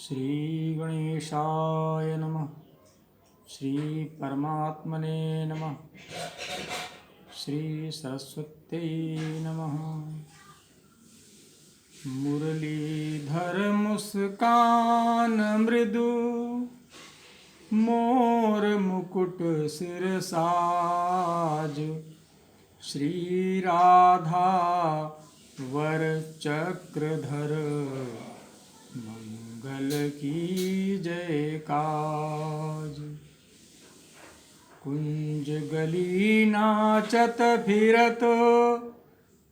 श्री गणेशाय नमः। श्री परमात्मने नमः। श्री सरस्वत्यै नमः। मुरलीधर मुस्कान मृदु, मोर मुकुट सिर साज। श्री राधा वर चक्रधर, मंगल की जय काज। कुंज गली नाचत फिरत,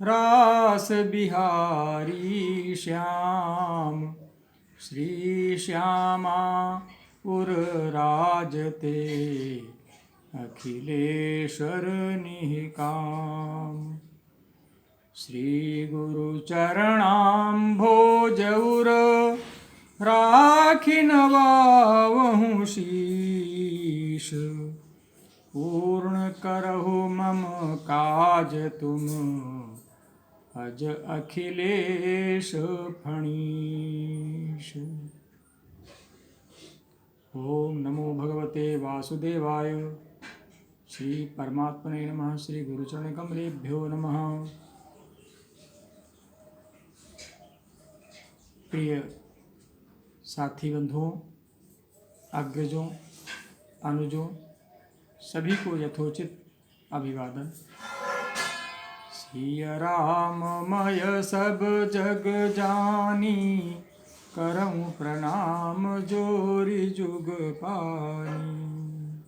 रास बिहारी श्याम। श्री श्यामा उर राजते, अखिलेश्वर निकाम। श्री गुरु चरणाम्भोज उर, राखी नवावहु शीश। पूर्ण करहु मम काज तुम, अज अखिलेश फणीश। ओम नमो भगवते वासुदेवाय। श्री परमात्मने नमः। श्री गुरुचरण कमलेभ्यो नमः। प्रिय साथी बंधुओं, अग्रजों, अनुजों, सभी को यथोचित अभिवादन। सिया राममय सब जग जानी, करऊं प्रणाम जोरि जुग पानी।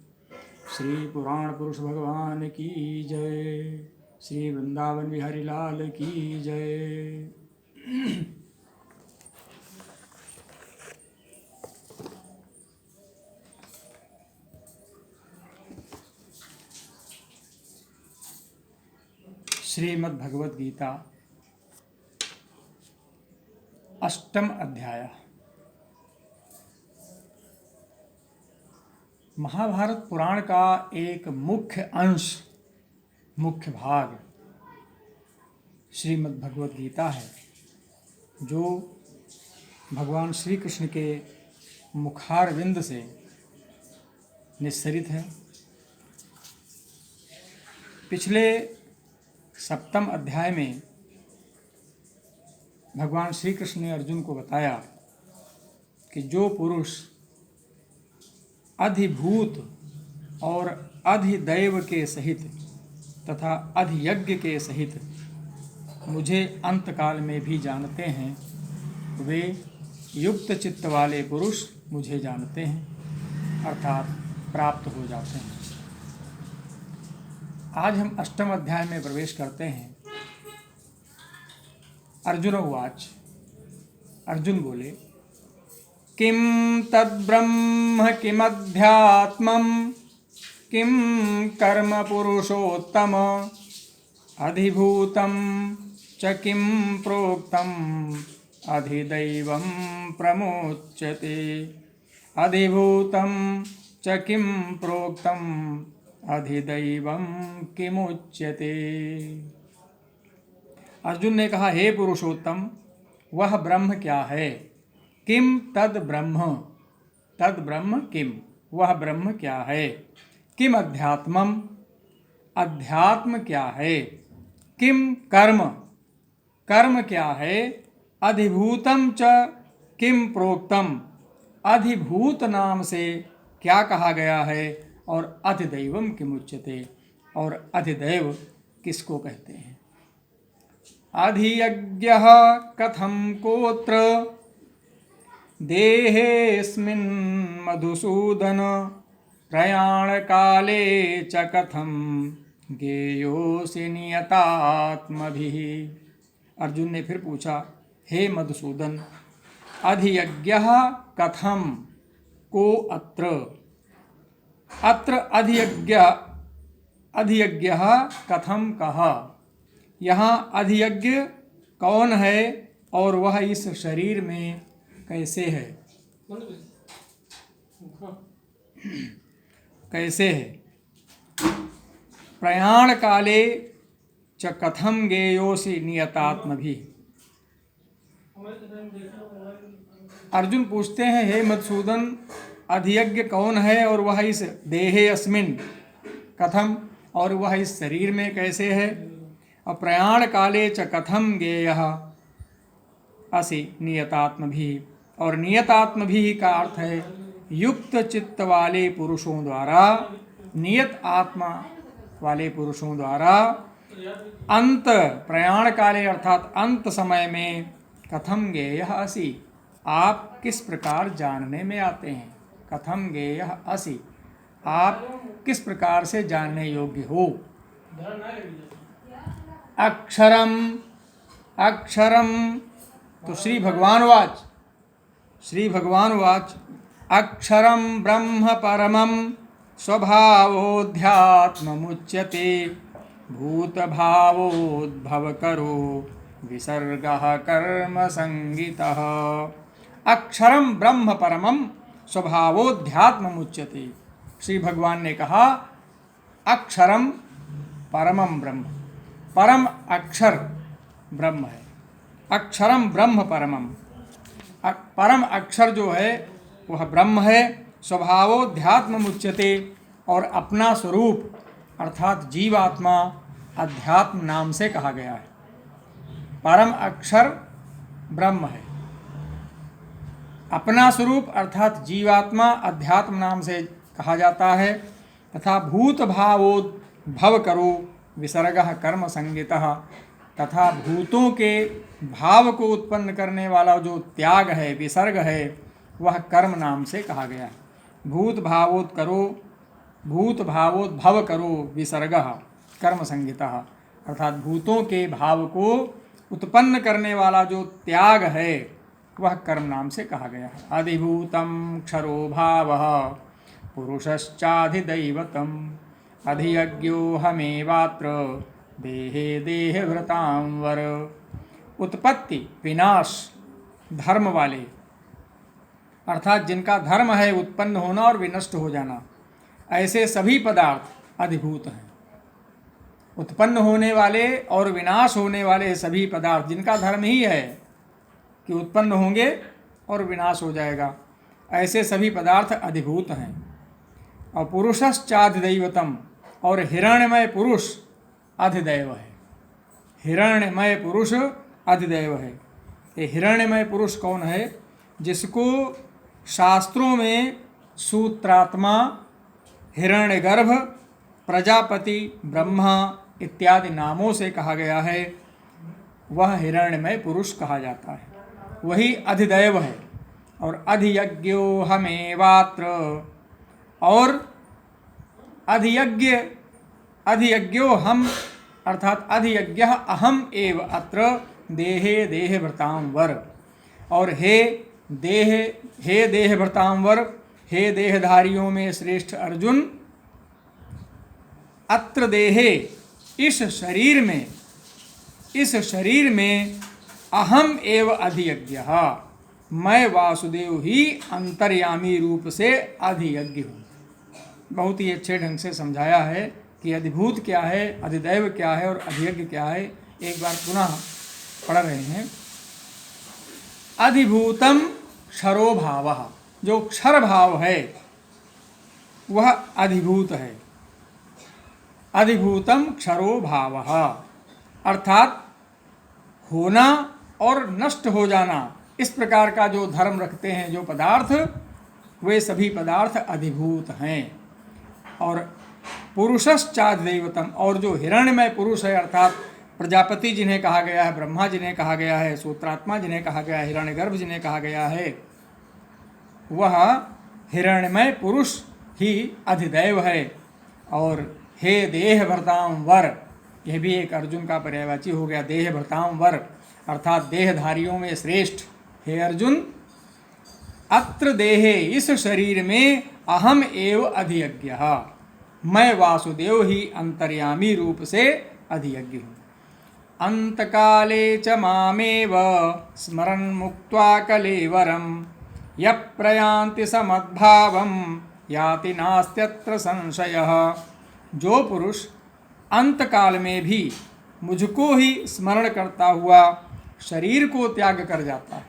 श्री पुराण पुरुष भगवान की जय। श्री वृंदावन बिहारी लाल की जय। श्रीमद् भगवद गीता अष्टम अध्याय। महाभारत पुराण का एक मुख्य अंश, मुख्य भाग श्रीमद् भगवद गीता है, जो भगवान श्री कृष्ण के मुखारविंद से निस्सरित है। पिछले सप्तम अध्याय में भगवान श्री कृष्ण ने अर्जुन को बताया कि जो पुरुष अधिभूत और अधिदैव के सहित तथा अधियज्ञ के सहित मुझे अंतकाल में भी जानते हैं, वे युक्त चित्त वाले पुरुष मुझे जानते हैं, अर्थात प्राप्त हो जाते हैं। आज हम अष्टम अध्याय में प्रवेश करते हैं। अर्जुन उवाच। अर्जुन बोले, किम तद्ब्रह्म किमध्यात्मम्, किम कर्म पुरुषोत्तम, अधिभूतं च किम प्रोक्तम, अधिदैवं प्रमुच्यते। अधिभूतं च किम प्रोक्तम, अधिदैवं किमुच्यते। अर्जुन ने कहा, हे पुरुषोत्तम, वह ब्रह्म क्या है? किम तद ब्रह्म, तद ब्रह्म किम, वह ब्रह्म क्या है? किम अध्यात्मम, अध्यात्म क्या है? किम कर्म, कर्म क्या है? अधिभूतम च किम प्रोक्तम, अधिभूत नाम से क्या कहा गया है? और अधिदैवम किमुच्यते, और अधिदैव किसको कहते हैं? अधियज्ञः कथम कोत्र, देहेऽस्मिन् मधुसूदन, प्रयाण काले च कथम गेयोऽसि नियतात्मभिः। अर्जुन ने फिर पूछा, हे मधुसूदन, अधियज्ञः कथम को अत्र, अत्र अधियज्ञः कथम कहा, यहाँ अधियज्ञ कौन है और वह इस शरीर में कैसे है? कैसे है? प्रयाण काले च कथम गेयोसि नियतात्मभिः। अर्जुन पूछते हैं, हे मधुसूदन, अधियज्ञ कौन है और वह इस देहे अस्मिन कथम, और वह इस शरीर में कैसे है? अप्रयाण काले च कथम गेयः असि नियतात्म भी, और नियतात्म भी का अर्थ है युक्त चित्त वाले पुरुषों द्वारा, नियत आत्मा वाले पुरुषों द्वारा अंत प्रयाण काले अर्थात अंत समय में कथम गेयः असि, आप किस प्रकार जानने में आते हैं। कथम गेयः असि, आप किस प्रकार से जानने योग्य हो। अक्षरम अक्षरम, तो श्री भगवान वाच अक्षरम ब्रह्म परमं स्वभावोऽध्यात्ममुच्यते भूत भावोद्भव करो विसर्गः कर्म संगितः। अक्षरम ब्रह्म परमं स्वभावोऽध्यात्ममुच्यते। श्री भगवान ने कहा अक्षरम परमम ब्रह्म, परम अक्षर ब्रह्म है। अक्षरम ब्रह्म परमम, परम अक्षर जो है वह ब्रह्म है। स्वभावोध्यात्म मुच्यते, और अपना स्वरूप अर्थात जीवात्मा अध्यात्म नाम से कहा गया है। परम अक्षर ब्रह्म है, अपना स्वरूप अर्थात जीवात्मा अध्यात्म नाम से कहा जाता है। तथा भूत भावोद्भव करो विसर्गः कर्म संगितः, तथा भूतों के भाव को उत्पन्न करने वाला जो त्याग है, विसर्ग है, वह कर्म नाम से कहा गया है। भूत भावोद्भव करो विसर्गः कर्म संगितः, अर्थात भूतों के भाव को उत्पन्न करने वाला जो त्याग है वह कर्म नाम से कहा गया है। अधिभूतम क्षरो भावः पुरुषश्चाधिदैवतम् अधियज्ञो हमेवात्र देहे देहभृतां वर। उत्पत्ति विनाश धर्म वाले, अर्थात जिनका धर्म है उत्पन्न होना और विनष्ट हो जाना, ऐसे सभी पदार्थ अधिभूत हैं। उत्पन्न होने वाले और विनाश होने वाले सभी पदार्थ जिनका धर्म ही है कि उत्पन्न होंगे और विनाश हो जाएगा, ऐसे सभी पदार्थ अधिभूत हैं। और पुरुषश्चाधिदैवतम, और हिरण्यमय पुरुष अधिदैव है। हिरण्यमय पुरुष अधिदैव है। ये हिरण्यमय पुरुष कौन है? जिसको शास्त्रों में सूत्रात्मा, हिरण्यगर्भ, प्रजापति, ब्रह्मा इत्यादि नामों से कहा गया है, वह हिरण्यमय पुरुष कहा जाता है, वही अधिदैव है। और अधियज्ञो हमेवात्र, और अधियज्ञो हम अर्थात अधियज्ञ अहम एव अत्र देहे देहभृतां वर। और हे देहभृतां वर, हे देहधारियों में श्रेष्ठ अर्जुन, अत्र देहे इस शरीर में अहम एव अधियज्ञः, मैं वासुदेव ही अंतर्यामी रूप से अधियज्ञ हूँ। बहुत ही अच्छे ढंग से समझाया है कि अधिभूत क्या है, अधिदैव क्या है और अधियज्ञ क्या है। एक बार पुनः पढ़ रहे हैं। अधिभूतम क्षरो भावः, जो क्षर भाव है वह अधिभूत है। अधिभूतम क्षरो भावः, अर्थात होना और नष्ट हो जाना, इस प्रकार का जो धर्म रखते हैं जो पदार्थ, वे सभी पदार्थ अधिभूत हैं। और पुरुषश्चाधिदैवतम, और जो हिरण्यमय पुरुष है अर्थात प्रजापति जिन्हें कहा गया है, ब्रह्मा जिन्हें कहा गया है, सूत्रात्मा जिन्हें कहा गया है, हिरण्यगर्भ जिन्हें कहा गया है, वह हिरण्यमय पुरुष ही अधिदैव है। और हे देहभृतां वर, यह भी एक अर्जुन का पर्यायवाची हो गया। देहभृतां वर अर्थात देहधारियों में श्रेष्ठ हे अर्जुन, अत्र देहे इस शरीर में अहम एव अधियज्ञः, मैं वासुदेव ही अंतर्यामी रूप से अधियज्ञ हूँ। अंतकाले च मामेव स्मरन् मुक्त्वा कलेवरं यः प्रयान्ति समद्भावं याति नास्त्यत्र संशयः। जो पुरुष अंतकाल में भी मुझको ही स्मरण करता हुआ शरीर को त्याग कर जाता है।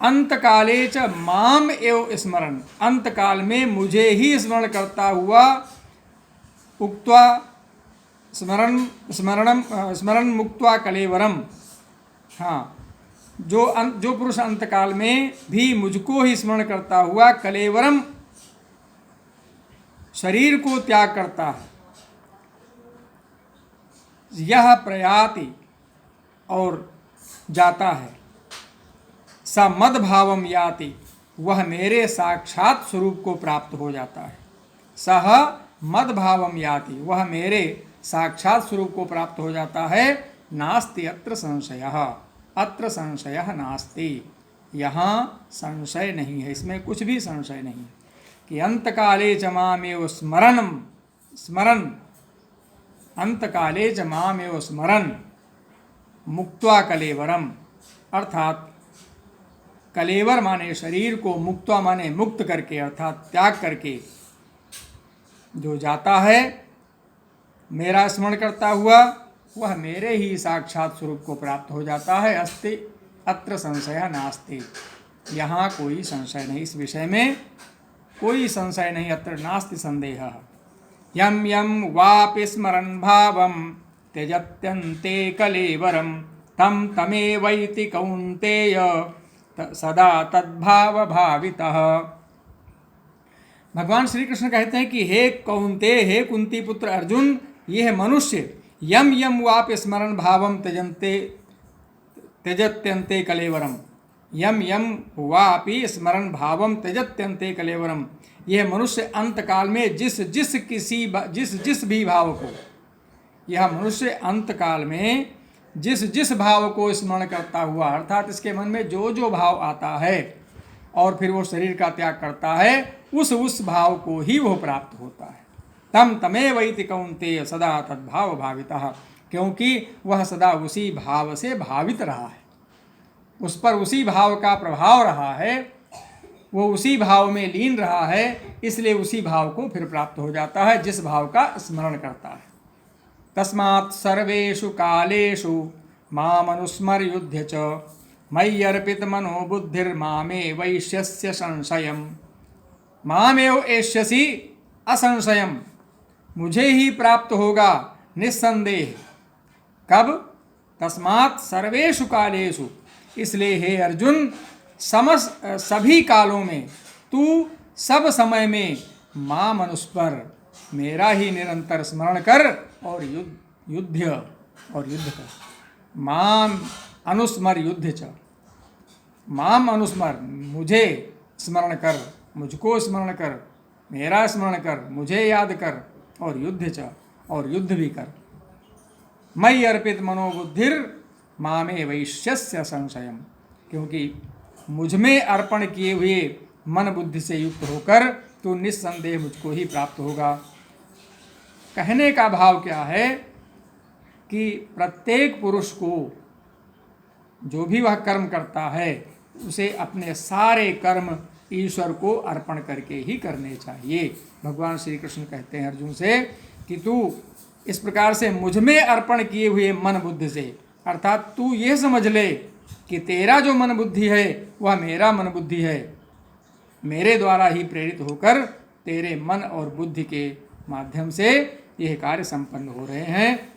अंत काले च माम एव स्मरण, अंत काल में मुझे ही स्मरण करता हुआ, उक्त्वा स्मरण मुक्त्वा कलेवरम, हाँ, जो पुरुष अंतकाल में भी मुझको ही स्मरण करता हुआ कलेवरम शरीर को त्याग करता है, यह प्रयाति और जाता है, स मद्भावम याति, वह मेरे साक्षात स्वरूप को प्राप्त हो जाता है। सह मद्भावम याति, वह मेरे साक्षात स्वरूप को प्राप्त हो जाता है। नास्ति अत्र संशयः, अत्र संशयः नास्ति, यहाँ संशय नहीं है, इसमें कुछ भी संशय नहीं है कि अंतकाले च मामेव स्मरन्, अंतकाले च मामेव स्मरन् मुक्त्वा कलेवरम, अर्थात कलेवर माने शरीर को, मुक्त्वा माने मुक्त करके अर्थात त्याग करके जो जाता है मेरा स्मरण करता हुआ, वह मेरे ही साक्षात स्वरूप को प्राप्त हो जाता है। अस्ति अत्र संशय नास्ति, यहाँ कोई संशय नहीं, इस विषय में कोई संशय नहीं। अत्र नास्ति संदेह। यम यम वापि स्मरन् भावं त्यजत्यन्ते कलेवरं तम तमेवैति कौन्तेय सदा तद्भाव भावितः। भगवान श्री कृष्ण कहते हैं कि हे कौन्ते, हे कुंती पुत्र अर्जुन, यह मनुष्य यम यम वापि स्मरण भावम त्यजत्यन्ते कलेवरम, यम यम वापि स्मरण भावम त्यजत्यन्ते कलेवरम, यह मनुष्य अंतकाल में जिस जिस भी भाव को, यह मनुष्य अंतकाल में जिस भाव को स्मरण करता हुआ, अर्थात इसके मन में जो जो भाव आता है और फिर वो शरीर का त्याग करता है, उस भाव को ही वो प्राप्त होता है। तम तमेवैति कौन्तेय सदा तद्भाव भावितः, क्योंकि वह सदा उसी भाव से भावित रहा है, उस पर उसी भाव का प्रभाव रहा है, वो उसी भाव में लीन रहा है, इसलिए उसी भाव को फिर प्राप्त हो जाता है जिस भाव का स्मरण करता है। तस्मात् सर्वेषु कालेषु मामनुस्मर्युध्य च मयि अर्पित मनो बुद्धिर्मामेवैष्यस्य संशयम्, मामेव एष्यसि असंशयम्, मुझे ही प्राप्त होगा निस्संदेह। कब? तस्मात् सर्वेषु कालेषु, इसलिए हे अर्जुन सभी कालों में, तू सब समय में माम अनुस्मर, मेरा ही निरंतर स्मरण कर और युद्ध कर। माम अनुस्मर युद्ध च, माम अनुस्मर, मुझे स्मरण कर, मुझको स्मरण कर, मेरा स्मरण कर, मुझे याद कर, और युद्ध च, और युद्ध भी कर। मयि अर्पित मनोबुद्धिर मामे वैश्यस्य संशयम, क्योंकि मुझ में अर्पण किए हुए मन बुद्धि से युक्त होकर तो निस्संदेह मुझको ही प्राप्त होगा। कहने का भाव क्या है कि प्रत्येक पुरुष को जो भी वह कर्म करता है उसे अपने सारे कर्म ईश्वर को अर्पण करके ही करने चाहिए। भगवान श्री कृष्ण कहते हैं अर्जुन से कि तू इस प्रकार से मुझ में अर्पण किए हुए मन बुद्धि से, अर्थात तू ये समझ ले कि तेरा जो मन बुद्धि है वह मेरा मन बुद्धि है, मेरे द्वारा ही प्रेरित होकर तेरे मन और बुद्धि के माध्यम से यह कार्य संपन्न हो रहे हैं।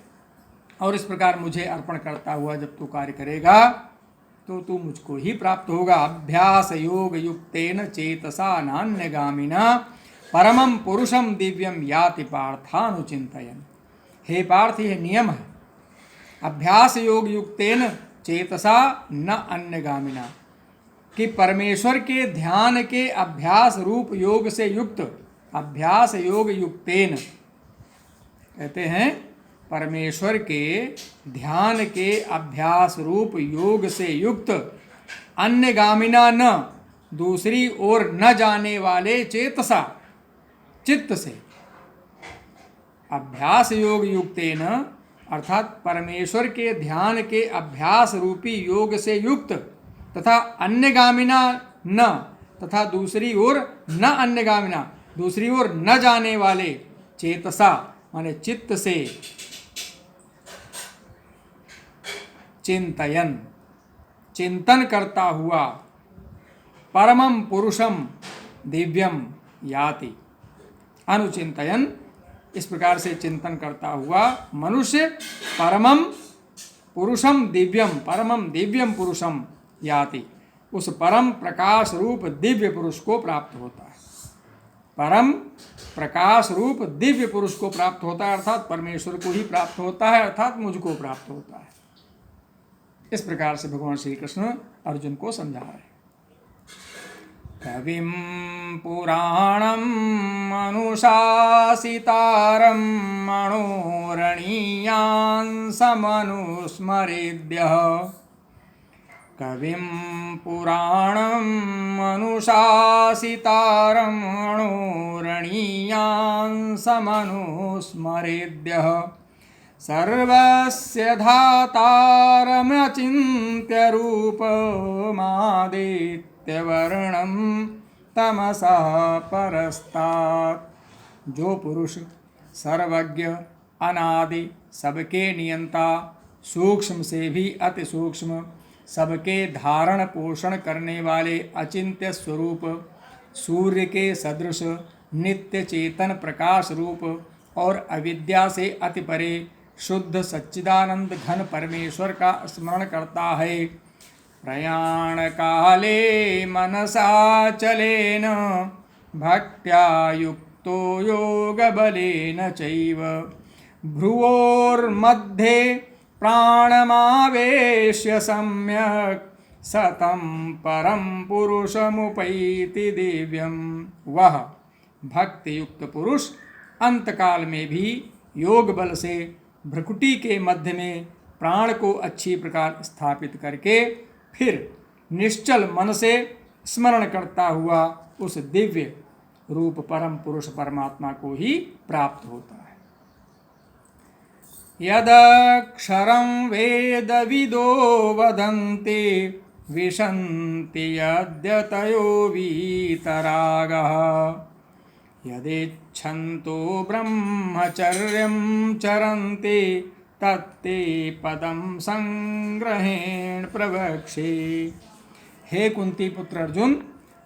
और इस प्रकार मुझे अर्पण करता हुआ जब तू कार्य करेगा तो तू मुझको ही प्राप्त होगा। अभ्यास योग युक्तेन चेतसा नान्यगामिना परमं पुरुषम दिव्यम याति पार्थानुचिंतयन्। हे पार्थ, यह नियम है। अभ्यास योग युक्तेन चेतसा न अन्यगामिना, कि परमेश्वर के ध्यान के अभ्यास रूप योग से युक्त, अभ्यास योग युक्तेन कहते हैं परमेश्वर के ध्यान के अभ्यास रूप योग से युक्त, अन्यगामिना न, दूसरी ओर न जाने वाले, चेतसा चित्त से। अभ्यास योग युक्तेन अर्थात परमेश्वर के ध्यान के अभ्यास रूपी योग से युक्त, तथा अन्यगामिना न, तथा दूसरी ओर न अन्यगामिना, दूसरी ओर न जाने वाले, चेतसा माने चित्त से, चिंतयन, चिंतन करता हुआ, परमं पुरुषम दिव्यम याति। अनुचिंतयन, इस प्रकार से चिंतन करता हुआ मनुष्य परमं पुरुषम दिव्यम, परमं दिव्यम पुरुषम याति, उस परम प्रकाश रूप दिव्य पुरुष को प्राप्त होता है। परम प्रकाश रूप दिव्य पुरुष को प्राप्त होता है, अर्थात परमेश्वर को ही प्राप्त होता है, अर्थात मुझको प्राप्त होता है। इस प्रकार से भगवान श्री कृष्ण अर्जुन को समझा रहे हैं। कविं पुराणम् अनुशासितारं मनोरणीयान् समनुस्मरेद्यः। कविं पुराणम् अनुशासितारं मनोरणीयान् समनुस्मरेद्यः। सर्वस्य धातारमचिन्त्य रूपमादित्यवर्णं तमसः परस्तात्। जो पुरुष सर्वज्ञ, अनादि, सबके नियंता, सूक्ष्म से भी अति सूक्ष्म, सबके धारण पोषण करने वाले अचिंत्य स्वरूप, सूर्य के सदृश, नित्य चेतन प्रकाश रूप और अविद्या से अति परे शुद्ध सच्चिदानंद घन परमेश्वर का स्मरण करता है। प्रयाण काले मनसा चलेन भक्त्या युक्तो योग बलेन चैव। भ्रुवोर्मध्ये प्राणमावेश्य सम्यक् सतं परम पुरुषमुपैति दिव्यम। वह भक्ति युक्त पुरुष अंतकाल में भी योग बल से भ्रुकुटी के मध्य में प्राण को अच्छी प्रकार स्थापित करके फिर निश्चल मन से स्मरण करता हुआ उस दिव्य रूप परम पुरुष परमात्मा को ही प्राप्त होता है। यदक्षरं वेदविदो वदन्ति विशन्ति यद्यतयो वीतरागः। यदिच्छन्तो ब्रह्मचर्यं चरन्ति तत्ते पदं संग्रहेण प्रवक्षे। हे कुंती पुत्र अर्जुन,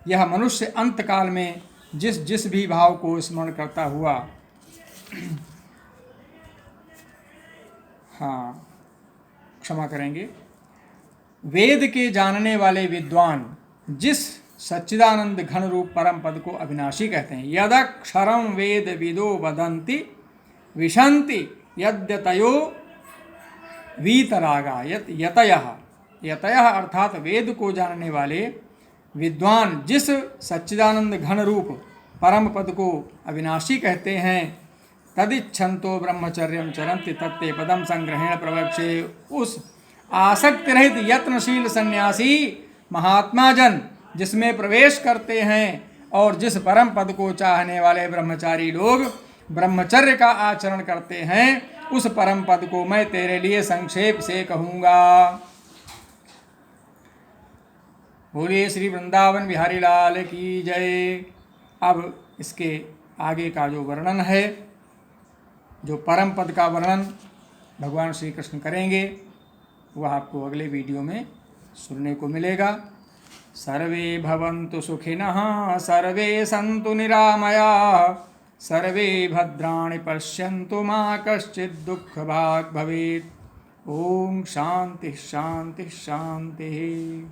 यह मनुष्य अंतकाल में जिस जिस भी भाव को स्मरण करता हुआ, हाँ क्षमा करेंगे, वेद के जानने वाले विद्वान जिस सच्चिदानंद घन रूप परम पद को अविनाशी कहते हैं। यदक्षरं वेद विदो वदन्ति विशन्ति यद्यतयो वीतरागा। यतयः, यतयः अर्थात वेद को जानने वाले विद्वान जिस सच्चिदानंद घन रूप परम पद को अविनाशी कहते हैं, तदिच्छन्तो ब्रह्मचर्यं चरन्ति तत्ते पदम संग्रहेण प्रवक्षे। उस आसक्ति रहित यत्नशील सन्यासी महात्मा जन जिसमें प्रवेश करते हैं और जिस परम पद को चाहने वाले ब्रह्मचारी लोग ब्रह्मचर्य का आचरण करते हैं, उस परम पद को मैं तेरे लिए संक्षेप से कहूँगा। बोलिए श्री वृंदावन बिहारी लाल की जय। अब इसके आगे का जो वर्णन है, जो परम पद का वर्णन भगवान श्री कृष्ण करेंगे, वह आपको अगले वीडियो में सुनने को मिलेगा। सर्वे भवन्तु सुखिनः, सर्वे सन्तु निरामयाः, सर्वे भद्राणि पश्यन्तु मा कश्चित् दुःखभाग् भवेत्। ओम शांति शांति शांति।